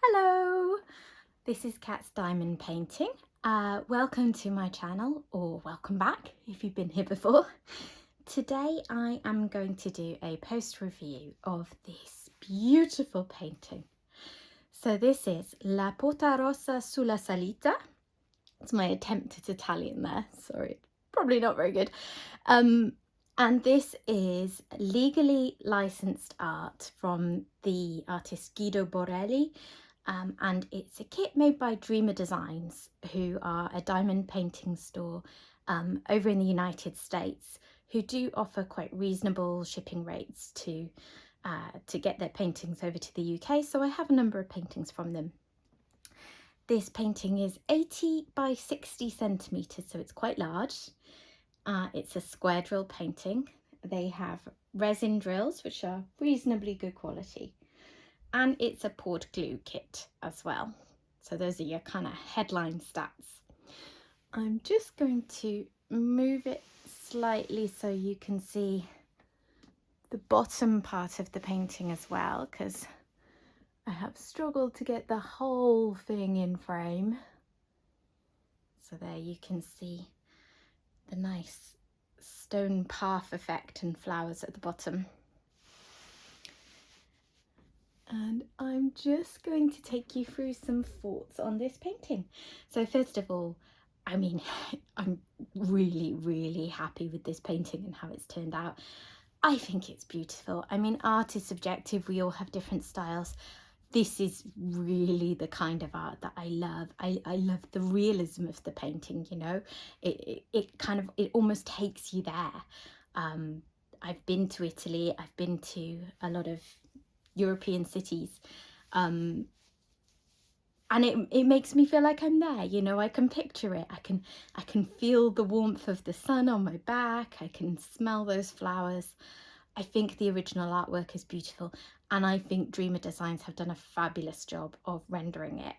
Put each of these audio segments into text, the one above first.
Hello, this is Cat's Diamond Painting. Welcome to my channel, or welcome back if you've been here before. Today I am going to do a post review of this beautiful painting. So this is La Porta Rossa Sulla Salita. It's my attempt at Italian there, sorry, probably not very good. And this is legally licensed art from the artist Guido Borelli. And it's a kit made by Dreamer Designs, who are a diamond painting store over in the United States, who do offer quite reasonable shipping rates to get their paintings over to the UK. So I have a number of paintings from them. This painting is 80 by 60 centimetres, so it's quite large. It's a square drill painting. They have resin drills, which are reasonably good quality. And it's a poured glue kit as well. So those are your kind of headline stats. I'm just going to move it slightly so you can see the bottom part of the painting as well, because I have struggled to get the whole thing in frame. So there you can see the nice stone path effect and flowers at the bottom. And I'm just going to take you through some thoughts on this painting. So first of all, I mean, I'm really happy with this painting and how it's turned out. I think it's beautiful. I mean, art is subjective. We all have different styles. This is really the kind of art that I love. I love the realism of the painting, you know. It almost takes you there. I've been to Italy. I've been to a lot of European cities, and it makes me feel like I'm there, you know. I can picture it. I can feel the warmth of the sun on my back. I can smell those flowers. I think the original artwork is beautiful, and I think Dreamer Designs have done a fabulous job of rendering it.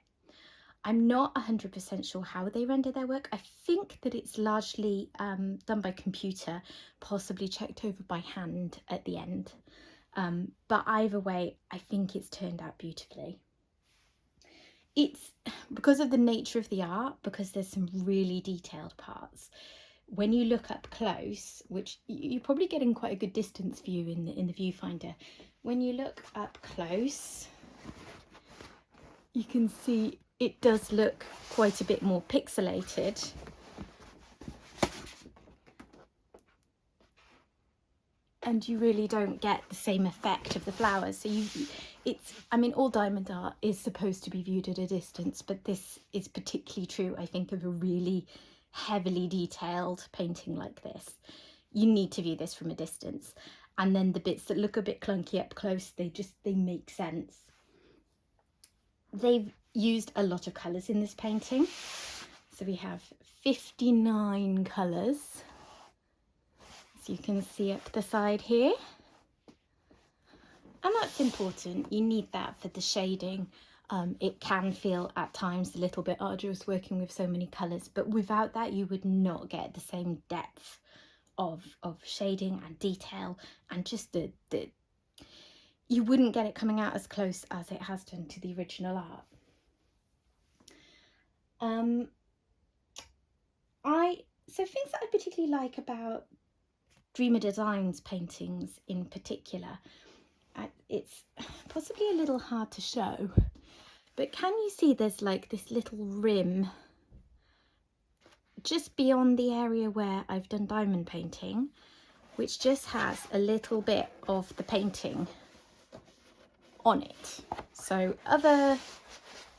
I'm not 100% sure how they render their work. I think that it's largely done by computer, possibly checked over by hand at the end. But either way, I think it's turned out beautifully. It's because of the nature of the art, because there's some really detailed parts. When you look up close, which you're probably getting quite a good distance view in the viewfinder, when you look up close, you can see it does look quite a bit more pixelated. And you really don't get the same effect of the flowers. So I mean, all diamond art is supposed to be viewed at a distance, but this is particularly true, I think, of a really heavily detailed painting like this. You need to view this from a distance. And then the bits that look a bit clunky up close, they make sense. They've used a lot of colours in this painting. So we have 59 colours. As you can see up the side here. And that's important. You need that for the shading. It can feel at times a little bit arduous working with so many colours, but without that you would not get the same depth of shading and detail, and just you wouldn't get it coming out as close as it has done to the original art. So things that I particularly like about Dreamer Designs paintings in particular, it's possibly a little hard to show, but can you see there's like this little rim just beyond the area where I've done diamond painting, which just has a little bit of the painting on it. So other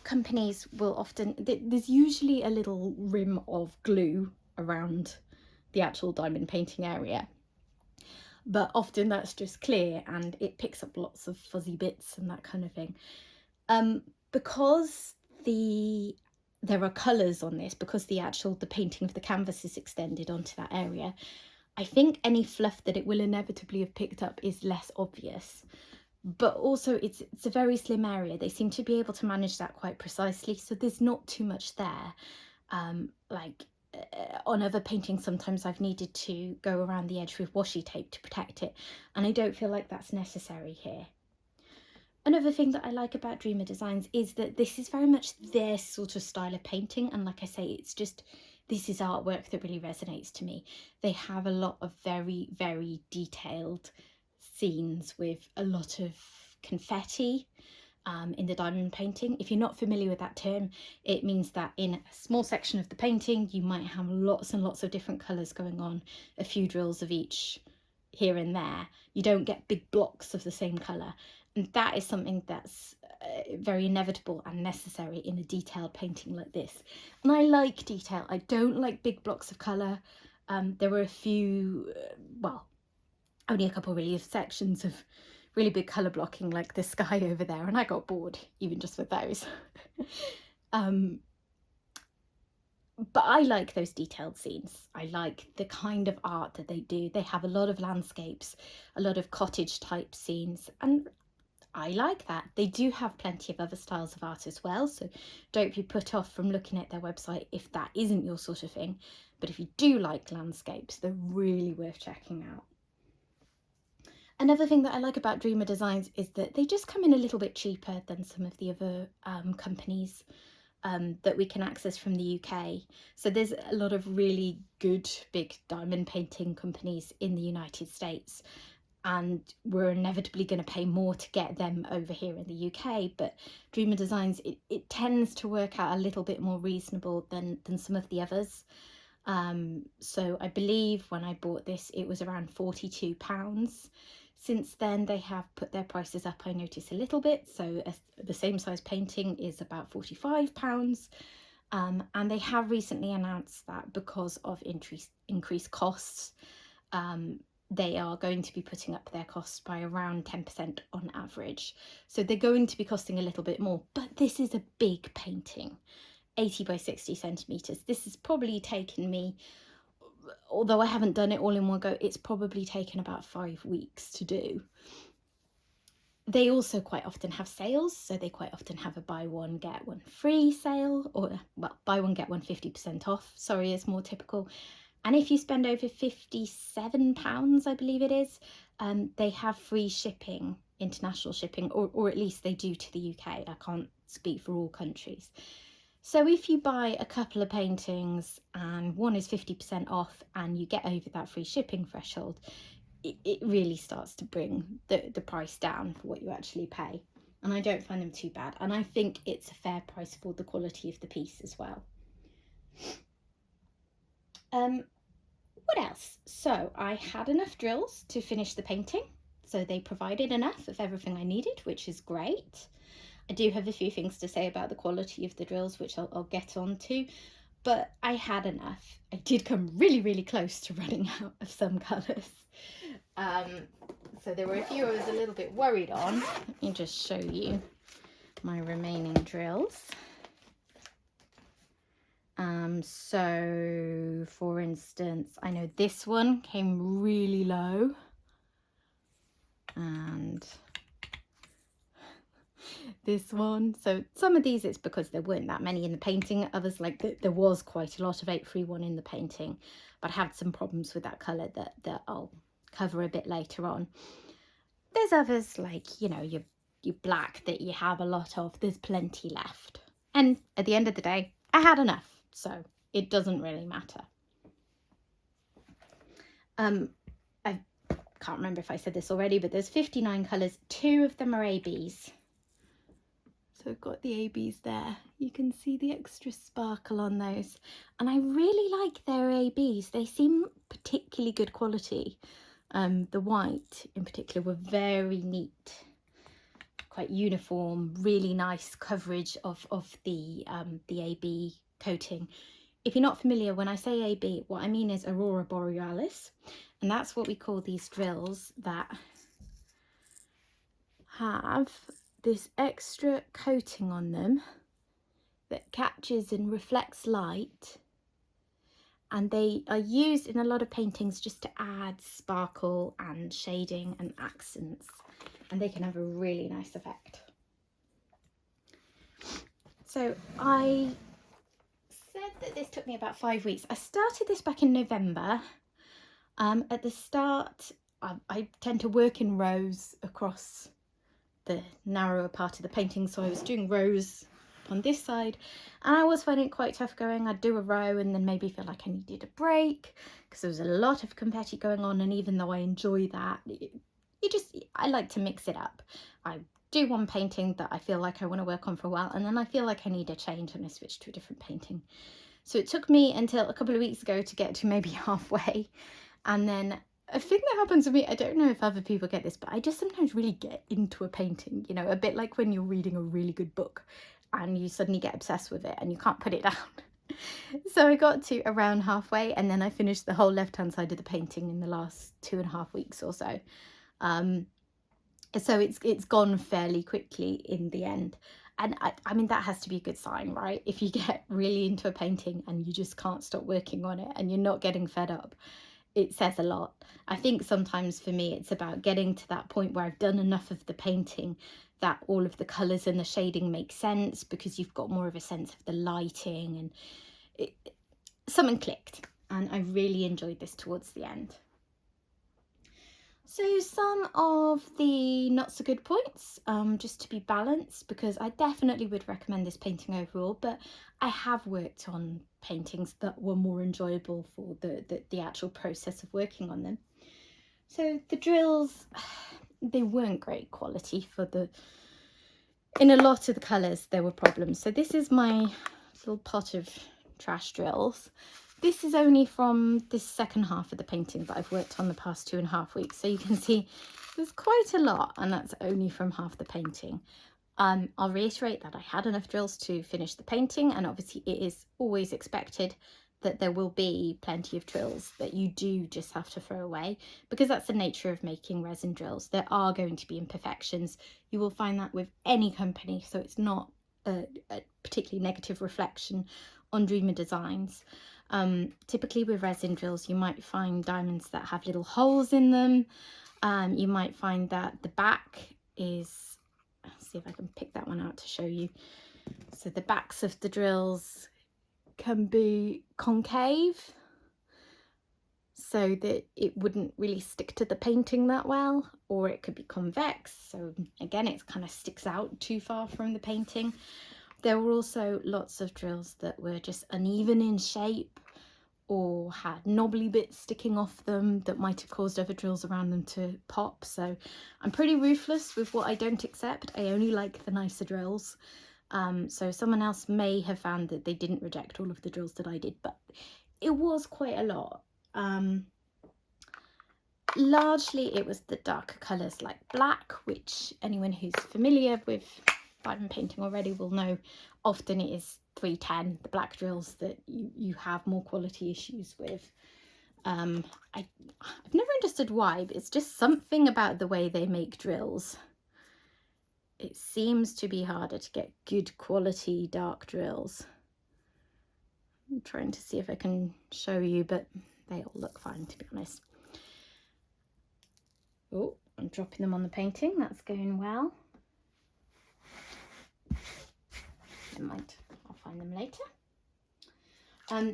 companies will often, there's usually a little rim of glue around the actual diamond painting area, but often that's just clear and it picks up lots of fuzzy bits and that kind of thing. Because there are colours on this, because the painting of the canvas is extended onto that area, I think any fluff that it will inevitably have picked up is less obvious. But also it's a very slim area. They seem to be able to manage that quite precisely, so there's not too much there. On other paintings, sometimes I've needed to go around the edge with washi tape to protect it, and I don't feel like that's necessary here. Another thing that I like about Dreamer Designs is that this is very much their sort of style of painting, and like I say, it's just, this is artwork that really resonates to me. They have a lot of very, very detailed scenes with a lot of confetti in the diamond painting. If you're not familiar with that term, it means that in a small section of the painting you might have lots and lots of different colours going on, a few drills of each here and there. You don't get big blocks of the same colour, and that is something that's very inevitable and necessary in a detailed painting like this. And I like detail. I don't like big blocks of colour. There were a few, well, only a couple really of sections of really big colour blocking, like the sky over there, and I got bored even just with those. But I like those detailed scenes. I like the kind of art that they do. They have a lot of landscapes, a lot of cottage type scenes, and I like that. They do have plenty of other styles of art as well, so don't be put off from looking at their website if that isn't your sort of thing. But if you do like landscapes, they're really worth checking out. Another thing that I like about Dreamer Designs is that they just come in a little bit cheaper than some of the other companies that we can access from the UK. So there's a lot of really good big diamond painting companies in the United States, and we're inevitably going to pay more to get them over here in the UK. But Dreamer Designs, it tends to work out a little bit more reasonable than some of the others. So I believe when I bought this it was around £42. Since then they have put their prices up, I noticed, a little bit. So the same size painting is about £45. And they have recently announced that because of increased costs, they are going to be putting up their costs by around 10% on average. So they're going to be costing a little bit more, but this is a big painting, 80 by 60 centimetres. This has probably taken me, although I haven't done it all in one go, it's probably taken about 5 weeks to do. They also quite often have sales, so they quite often have a buy one get one free sale, or well, buy one get one 50% off, sorry, is more typical. And if you spend over £57, I believe it is, they have free shipping, international shipping, or at least they do to the UK. I can't speak for all countries. So if you buy a couple of paintings and one is 50% off and you get over that free shipping threshold, it really starts to bring the price down for what you actually pay. And I don't find them too bad. And I think it's a fair price for the quality of the piece as well. What else? So I had enough drills to finish the painting. So they provided enough of everything I needed, which is great. I do have a few things to say about the quality of the drills, which I'll get on to, but I had enough. I did come really, really close to running out of some colours. So there were a few I was a little bit worried on. Let me just show you my remaining drills. So for instance, I know this one came really low, and this one. So some of these it's because there weren't that many in the painting. Others, like there was quite a lot of 831 in the painting, but I had some problems with that colour that I'll cover a bit later on. There's others like, you know, your black that you have a lot of. There's plenty left, and at the end of the day I had enough, so it doesn't really matter. I can't remember if I said this already, but there's 59 colours. 2 of them are ABs. So I've got the ABs there. You can see the extra sparkle on those. And I really like their ABs. They seem particularly good quality. The white in particular were very neat, quite uniform, really nice coverage of the AB coating. If you're not familiar, when I say AB, what I mean is Aurora Borealis, and that's what we call these drills that have this extra coating on them that catches and reflects light, and they are used in a lot of paintings just to add sparkle and shading and accents, and they can have a really nice effect. So I said that this took me about 5 weeks. I started this back in November. At the start, I tend to work in rows across the narrower part of the painting, so I was doing rows on this side, and I was finding it quite tough going. I'd do a row and then maybe feel like I needed a break because there was a lot of confetti going on, and even though I enjoy that, I like to mix it up. I do one painting that I feel like I want to work on for a while, and then I feel like I need a change and I switch to a different painting. So it took me until a couple of weeks ago to get to maybe halfway, and then a thing that happens to me, I don't know if other people get this, but I just sometimes really get into a painting, you know, a bit like when you're reading a really good book and you suddenly get obsessed with it and you can't put it down. So I got to around halfway, and then I finished the whole left-hand side of the painting in the last 2.5 weeks or so. So it's gone fairly quickly in the end. And I mean, that has to be a good sign, right? If you get really into a painting and you just can't stop working on it and you're not getting fed up, it says a lot. I think sometimes for me it's about getting to that point where I've done enough of the painting that all of the colours and the shading make sense, because you've got more of a sense of the lighting, and something clicked, and I really enjoyed this towards the end. So some of the not so good points, just to be balanced, because I definitely would recommend this painting overall, but I have worked on paintings that were more enjoyable for the actual process of working on them. So the drills, they weren't great quality in a lot of the colours there were problems. So this is my little pot of trash drills. This is only from this second half of the painting that I've worked on the past 2.5 weeks. So you can see there's quite a lot, and that's only from half the painting. I'll reiterate that I had enough drills to finish the painting, and obviously it is always expected that there will be plenty of drills that you do just have to throw away, because that's the nature of making resin drills. There are going to be imperfections. You will find that with any company, so it's not a particularly negative reflection on Dreamer Designs. Typically with resin drills, you might find diamonds that have little holes in them. You might find that the back is, let's see if I can pick that one out to show you. So the backs of the drills can be concave, so that it wouldn't really stick to the painting that well, or it could be convex, so again it kind of sticks out too far from the painting. There were also lots of drills that were just uneven in shape or had knobbly bits sticking off them that might have caused other drills around them to pop. So I'm pretty ruthless with what I don't accept. I only like the nicer drills. So someone else may have found that they didn't reject all of the drills that I did, but it was quite a lot. Largely it was the darker colours like black, which anyone who's familiar with diamond painting already will know often it is 310, the black drills, that you have more quality issues with. I've never understood why, but it's just something about the way they make drills. It seems to be harder to get good quality dark drills. I'm trying to see if I can show you, but they all look fine, to be honest. Oh, I'm dropping them on the painting. That's going well. Never mind, I'll find them later.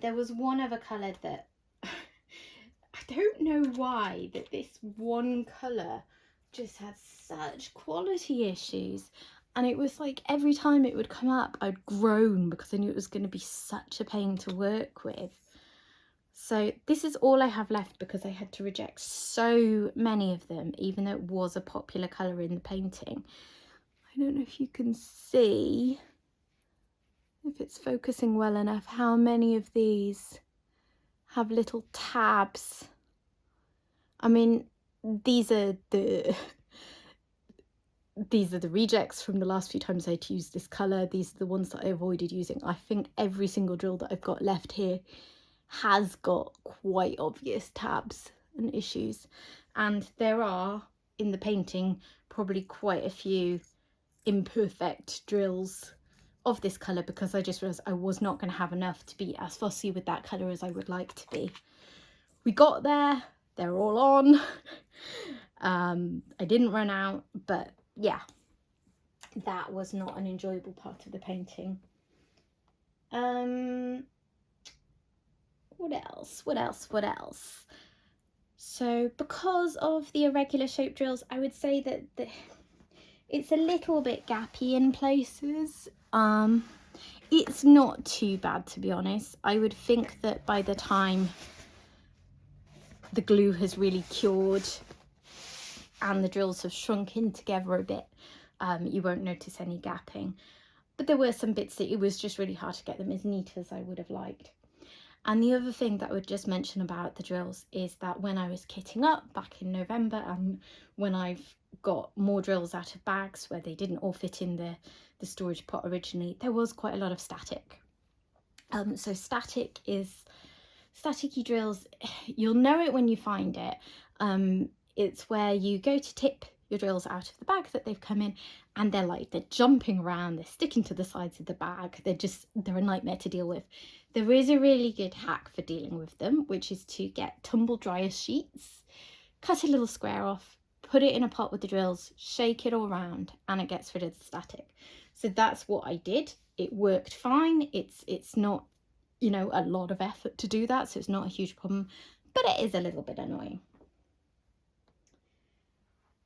There was one other colour that I don't know why, that this one colour just had such quality issues, and it was like every time it would come up I'd groan because I knew it was going to be such a pain to work with. So this is all I have left because I had to reject so many of them, even though it was a popular colour in the painting. I don't know if you can see, if it's focusing well enough, how many of these have little tabs. I mean, these are the rejects from the last few times I'd used this colour. These are the ones that I avoided using. I think every single drill that I've got left here has got quite obvious tabs and issues, and there are in the painting probably quite a few imperfect drills of this colour, because I just realised I was not going to have enough to be as fussy with that colour as I would like to be. We got there, they're all on. I didn't run out, but yeah, that was not an enjoyable part of the painting. What else? So because of the irregular shape drills, I would say that It's a little bit gappy in places. It's not too bad, to be honest. I would think that by the time the glue has really cured and the drills have shrunk in together a bit, you won't notice any gapping. But there were some bits that it was just really hard to get them as neat as I would have liked. And the other thing that I would just mention about the drills is that when I was kitting up back in November, and when I've got more drills out of bags where they didn't all fit in the storage pot originally, there was quite a lot of static. So staticky drills, you'll know it when you find it. It's where you go to tip your drills out of the bag that they've come in, and they're jumping around, they're sticking to the sides of the bag, they're a nightmare to deal with. There is a really good hack for dealing with them, which is to get tumble dryer sheets, cut a little square off, put it in a pot with the drills, shake it all around, and it gets rid of the static. So that's what I did. It worked fine. It's not, you know, a lot of effort to do that, so it's not a huge problem, but it is a little bit annoying.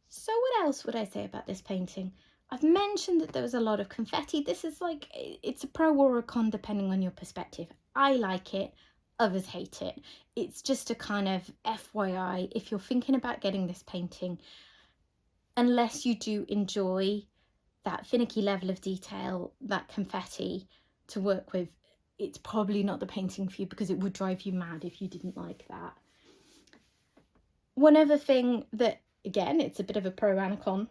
So what else would I say about this painting? I've mentioned that there was a lot of confetti. This is like, it's a pro or a con depending on your perspective. I like it, others hate it. It's just a kind of FYI, if you're thinking about getting this painting, unless you do enjoy that finicky level of detail, that confetti to work with, it's probably not the painting for you, because it would drive you mad if you didn't like that. One other thing that, again, it's a bit of a pro and a con,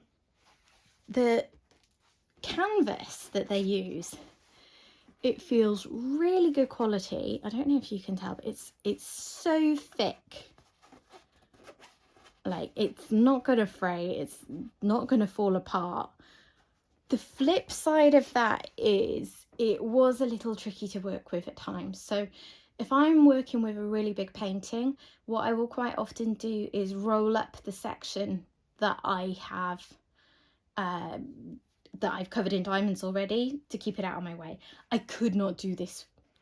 the canvas that they use, it feels really good quality. I don't know if you can tell, but it's so thick. Like, it's not gonna fray, it's not gonna fall apart. The flip side of that is it was a little tricky to work with at times. So if I'm working with a really big painting, what I will quite often do is roll up the section that I have that I've covered in diamonds already to keep it out of my way. I could not do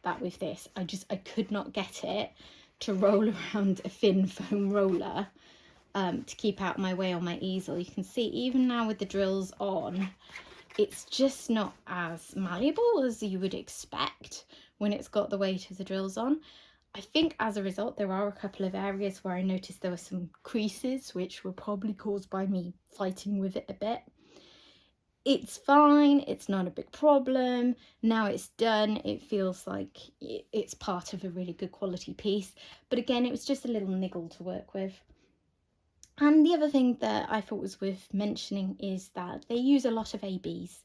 that with this. I could not get it to roll around a thin foam roller to keep out my way on my easel. You can see even now with the drills on, it's just not as malleable as you would expect when it's got the weight of the drills on. I think as a result, there are a couple of areas where I noticed there were some creases, which were probably caused by me fighting with it a bit. It's fine, it's not a big problem. Now it's done, it feels like it's part of a really good quality piece. But again, it was just a little niggle to work with. And the other thing that I thought was worth mentioning is that they use a lot of ABs,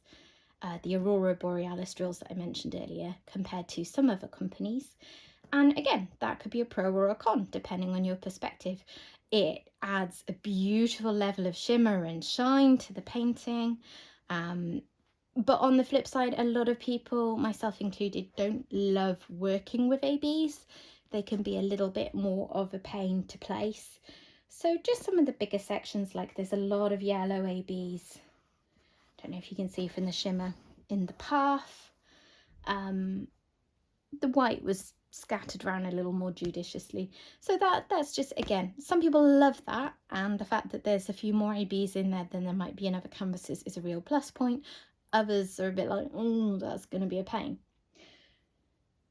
the Aurora Borealis drills that I mentioned earlier, compared to some other companies. And again, that could be a pro or a con, depending on your perspective. It adds a beautiful level of shimmer and shine to the painting. But on the flip side, a lot of people, myself included, don't love working with ABs. They can be a little bit more of a pain to place. So just some of the bigger sections, like there's a lot of yellow ABs. Don't know if you can see from the shimmer in the path. The white was scattered around a little more judiciously. So that's just, again, some people love that, and the fact that there's a few more ABs in there than there might be in other canvases is a real plus point. Others are a bit like, oh, that's going to be a pain.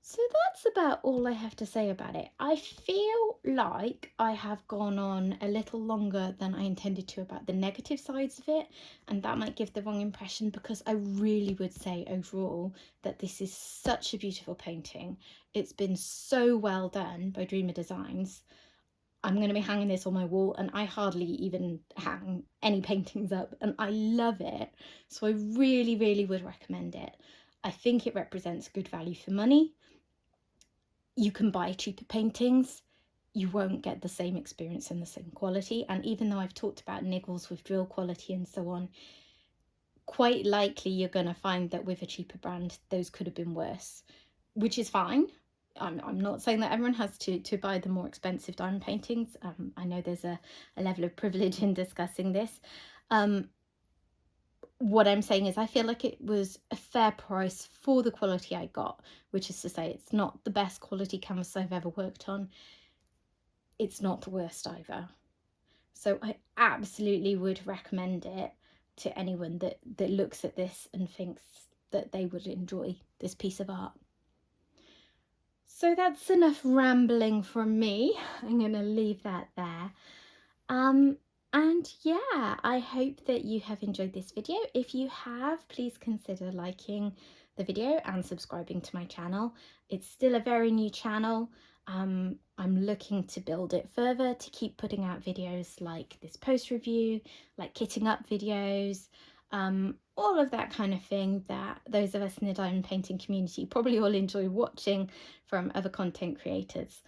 So that's about all I have to say about it. I feel like I have gone on a little longer than I intended to about the negative sides of it, and that might give the wrong impression, because I really would say overall that this is such a beautiful painting. It's been so well done by Dreamer Designs. I'm going to be hanging this on my wall, and I hardly even hang any paintings up, and I love it. So I really, really would recommend it. I think it represents good value for money. You can buy cheaper paintings, you won't get the same experience and the same quality. And even though I've talked about niggles with drill quality and so on, quite likely you're going to find that with a cheaper brand, those could have been worse, which is fine. I'm not saying that everyone has to buy the more expensive diamond paintings. I know there's a level of privilege in discussing this. What I'm saying is I feel like it was a fair price for the quality I got, which is to say it's not the best quality canvas I've ever worked on. It's not the worst either. So I absolutely would recommend it. to anyone that looks at this and thinks that they would enjoy this piece of art. So that's enough rambling from me. I'm going to leave that there. And yeah, I hope that you have enjoyed this video. If you have, please consider liking the video and subscribing to my channel. It's still a very new channel. I'm looking to build it further, to keep putting out videos like this post review, like kitting up videos, all of that kind of thing that those of us in the diamond painting community probably all enjoy watching from other content creators.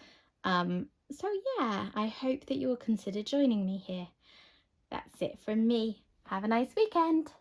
So yeah, I hope that you will consider joining me here. That's it from me. Have a nice weekend.